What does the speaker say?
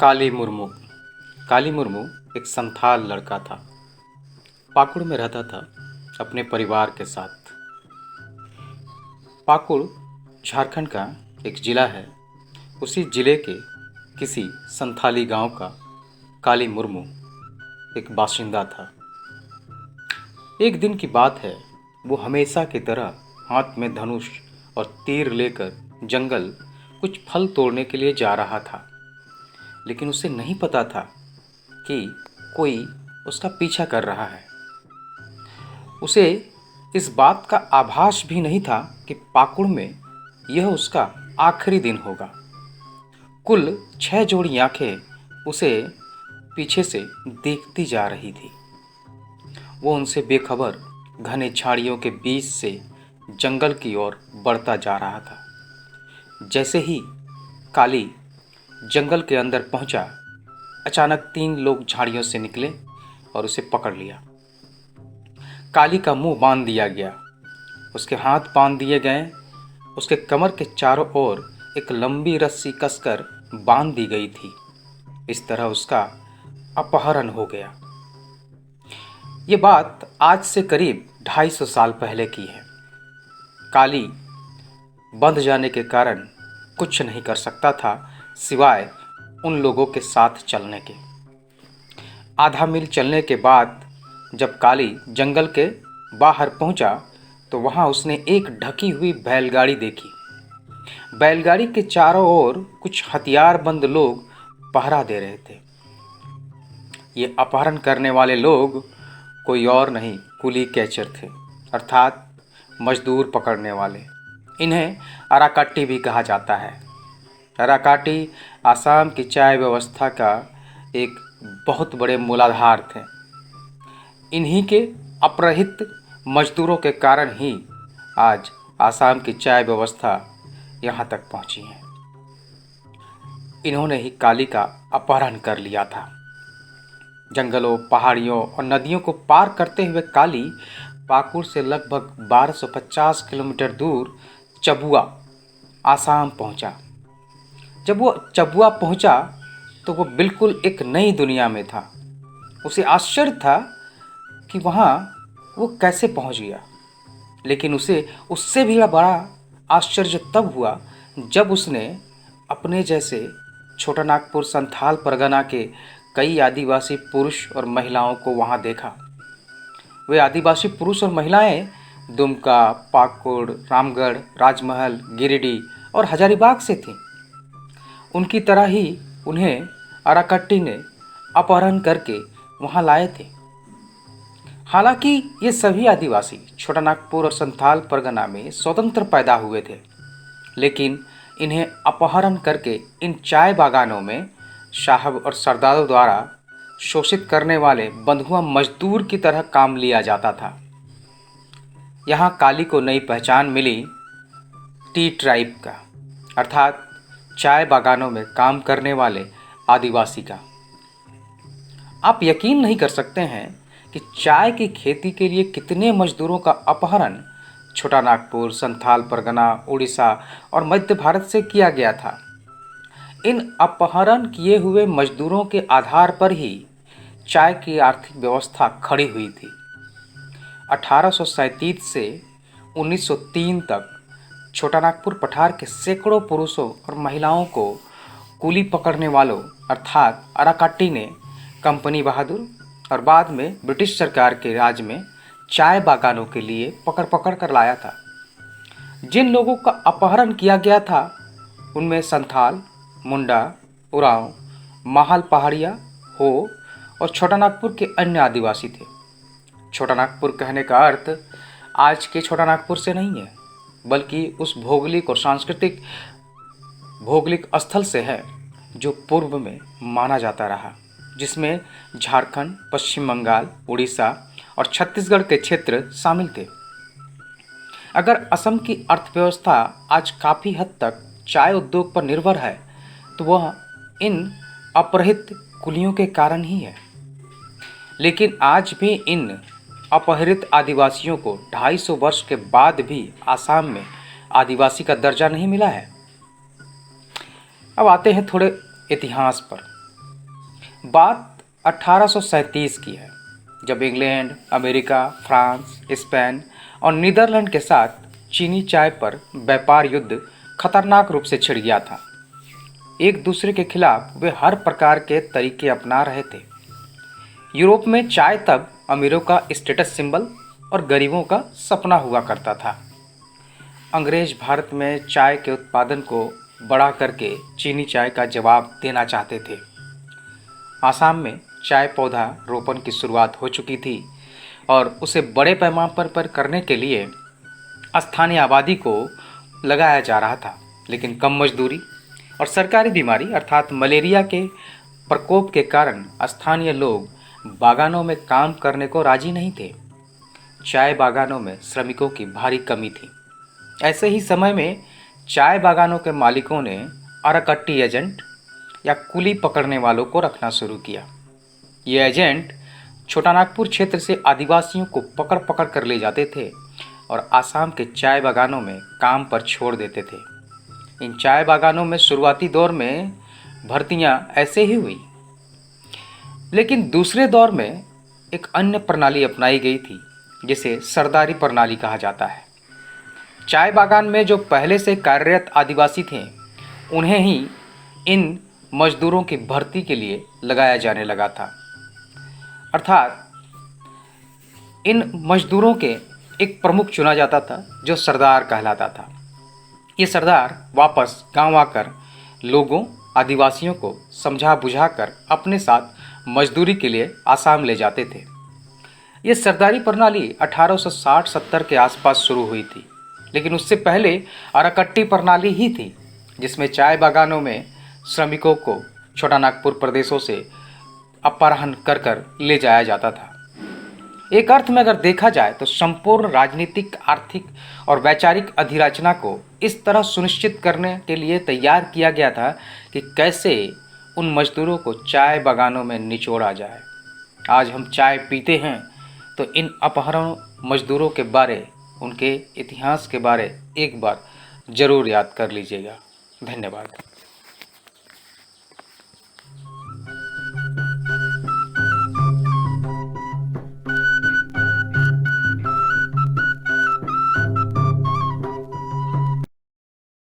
काली मुर्मू। काली मुर्मू एक संथाल लड़का था। पाकुड़ में रहता था अपने परिवार के साथ। पाकुड़ झारखंड का एक ज़िला है। उसी ज़िले के किसी संथाली गांव का काली मुर्मू एक बाशिंदा था। एक दिन की बात है, वो हमेशा की तरह हाथ में धनुष और तीर लेकर जंगल कुछ फल तोड़ने के लिए जा रहा था। लेकिन उसे नहीं पता था कि कोई उसका पीछा कर रहा है। उसे इस बात का आभास भी नहीं था कि पाकुड़ में यह उसका आखिरी दिन होगा। कुल 6 जोड़ी आंखें उसे पीछे से देखती जा रही थी। वो उनसे बेखबर घने झाड़ियों के बीच से जंगल की ओर बढ़ता जा रहा था। जैसे ही काली जंगल के अंदर पहुंचा, अचानक 3 लोग झाड़ियों से निकले और उसे पकड़ लिया। काली का मुंह बांध दिया गया, उसके हाथ बांध दिए गए, उसके कमर के चारों ओर एक लंबी रस्सी कसकर बांध दी गई थी। इस तरह उसका अपहरण हो गया। ये बात आज से करीब 250 साल पहले की है। काली बंध जाने के कारण कुछ नहीं कर सकता था सिवाय उन लोगों के साथ चलने के। आधा मील चलने के बाद जब काली जंगल के बाहर पहुंचा तो वहां उसने एक ढकी हुई बैलगाड़ी देखी। बैलगाड़ी के चारों ओर कुछ हथियारबंद लोग पहरा दे रहे थे। ये अपहरण करने वाले लोग कोई और नहीं, कुली कैचर थे, अर्थात मजदूर पकड़ने वाले। इन्हें अराकाटी भी कहा जाता है। अराकाटी आसाम की चाय व्यवस्था का एक बहुत बड़े मूलाधार थे। इन्हीं के अपहृत मजदूरों के कारण ही आज आसाम की चाय व्यवस्था यहाँ तक पहुँची है। इन्होंने ही काली का अपहरण कर लिया था। जंगलों, पहाड़ियों और नदियों को पार करते हुए काली पाकुड़ से लगभग 1250 किलोमीटर दूर चबुआ, आसाम पहुंचा। जब वो चबुआ पहुंचा तो वो बिल्कुल एक नई दुनिया में था। उसे आश्चर्य था कि वहाँ वो कैसे पहुंच गया। लेकिन उसे उससे भी बड़ा आश्चर्य तब हुआ जब उसने अपने जैसे छोटा नागपुर संथाल परगना के कई आदिवासी पुरुष और महिलाओं को वहाँ देखा। वे आदिवासी पुरुष और महिलाएं दुमका, पाकुड़, रामगढ़, राजमहल, गिरिडीह और हजारीबाग से थीं। उनकी तरह ही उन्हें अराकट्टी ने अपहरण करके वहाँ लाए थे। हालांकि ये सभी आदिवासी छोटा नागपुर और संथाल परगना में स्वतंत्र पैदा हुए थे, लेकिन इन्हें अपहरण करके इन चाय बागानों में साहब और सरदारों द्वारा शोषित करने वाले बंधुआ मजदूर की तरह काम लिया जाता था। यहाँ काली को नई पहचान मिली टी ट्राइब का, अर्थात चाय बागानों में काम करने वाले आदिवासी का। आप यकीन नहीं कर सकते हैं कि चाय की खेती के लिए कितने मजदूरों का अपहरण छोटा नागपुर, संथाल परगना, उड़ीसा और मध्य भारत से किया गया था। इन अपहरण किए हुए मजदूरों के आधार पर ही चाय की आर्थिक व्यवस्था खड़ी हुई थी। 1837 से 1903 तक छोटा नागपुर पठार के सैकड़ों पुरुषों और महिलाओं को कुली पकड़ने वालों अर्थात अराकाटी ने कंपनी बहादुर और बाद में ब्रिटिश सरकार के राज में चाय बागानों के लिए पकड़ पकड़ कर लाया था। जिन लोगों का अपहरण किया गया था उनमें संथाल, मुंडा, उरांव, माहल पहाड़िया, हो और छोटा नागपुर के अन्य आदिवासी थे। छोटा नागपुर कहने का अर्थ आज के छोटा नागपुर से नहीं है, बल्कि उस भौगोलिक और सांस्कृतिक भौगोलिक स्थल से है जो पूर्व में माना जाता रहा, जिसमें झारखंड, पश्चिम बंगाल, उड़ीसा और छत्तीसगढ़ के क्षेत्र शामिल थे। अगर असम की अर्थव्यवस्था आज काफ़ी हद तक चाय उद्योग पर निर्भर है तो वह इन अपहृत कुलियों के कारण ही है। लेकिन आज भी इन अपहृत आदिवासियों को 250 वर्ष के बाद भी आसाम में आदिवासी का दर्जा नहीं मिला है। अब आते हैं थोड़े इतिहास पर। बात 1837 की है, जब इंग्लैंड, अमेरिका, फ्रांस, स्पेन और नीदरलैंड के साथ चीनी चाय पर व्यापार युद्ध खतरनाक रूप से छिड़ गया था। एक दूसरे के खिलाफ वे हर प्रकार के तरीके अपना रहे थे। यूरोप में चाय तब अमीरों का स्टेटस सिंबल और गरीबों का सपना हुआ करता था। अंग्रेज भारत में चाय के उत्पादन को बढ़ा करके चीनी चाय का जवाब देना चाहते थे। आसाम में चाय पौधा रोपण की शुरुआत हो चुकी थी और उसे बड़े पैमाने पर करने के लिए स्थानीय आबादी को लगाया जा रहा था, लेकिन कम मजदूरी और सरकारी बीमारी अर्थात मलेरिया के प्रकोप के कारण स्थानीय लोग बागानों में काम करने को राजी नहीं थे। चाय बागानों में श्रमिकों की भारी कमी थी। ऐसे ही समय में चाय बागानों के मालिकों ने अराकट्टी एजेंट या कुली पकड़ने वालों को रखना शुरू किया। ये एजेंट छोटानागपुर क्षेत्र से आदिवासियों को पकड़ पकड़ कर ले जाते थे और आसाम के चाय बागानों में काम पर छोड़ देते थे। इन चाय बागानों में शुरुआती दौर में भर्तियां ऐसे ही हुई, लेकिन दूसरे दौर में एक अन्य प्रणाली अपनाई गई थी जिसे सरदारी प्रणाली कहा जाता है। चाय बागान में जो पहले से कार्यरत आदिवासी थे उन्हें ही इन मजदूरों की भर्ती के लिए लगाया जाने लगा था। अर्थात इन मजदूरों के एक प्रमुख चुना जाता था जो सरदार कहलाता था। ये सरदार वापस गांव आकर लोगों आदिवासियों को समझा बुझाकर अपने साथ मजदूरी के लिए आसाम ले जाते थे। ये सरदारी प्रणाली 1860-70 के आसपास शुरू हुई थी, लेकिन उससे पहले अराकट्टी प्रणाली ही थी, जिसमें चाय बागानों में श्रमिकों को छोटानागपुर प्रदेशों से अपहरण कर ले जाया जाता था। एक अर्थ में अगर देखा जाए तो संपूर्ण राजनीतिक, आर्थिक और वैचारिक अधिरचना को इस तरह सुनिश्चित करने के लिए तैयार किया गया था कि कैसे उन मजदूरों को चाय बागानों में निचोड़ा जाए। आज हम चाय पीते हैं तो इन अपहरण मजदूरों के बारे, उनके इतिहास के बारे एक बार ज़रूर याद कर लीजिएगा। धन्यवाद।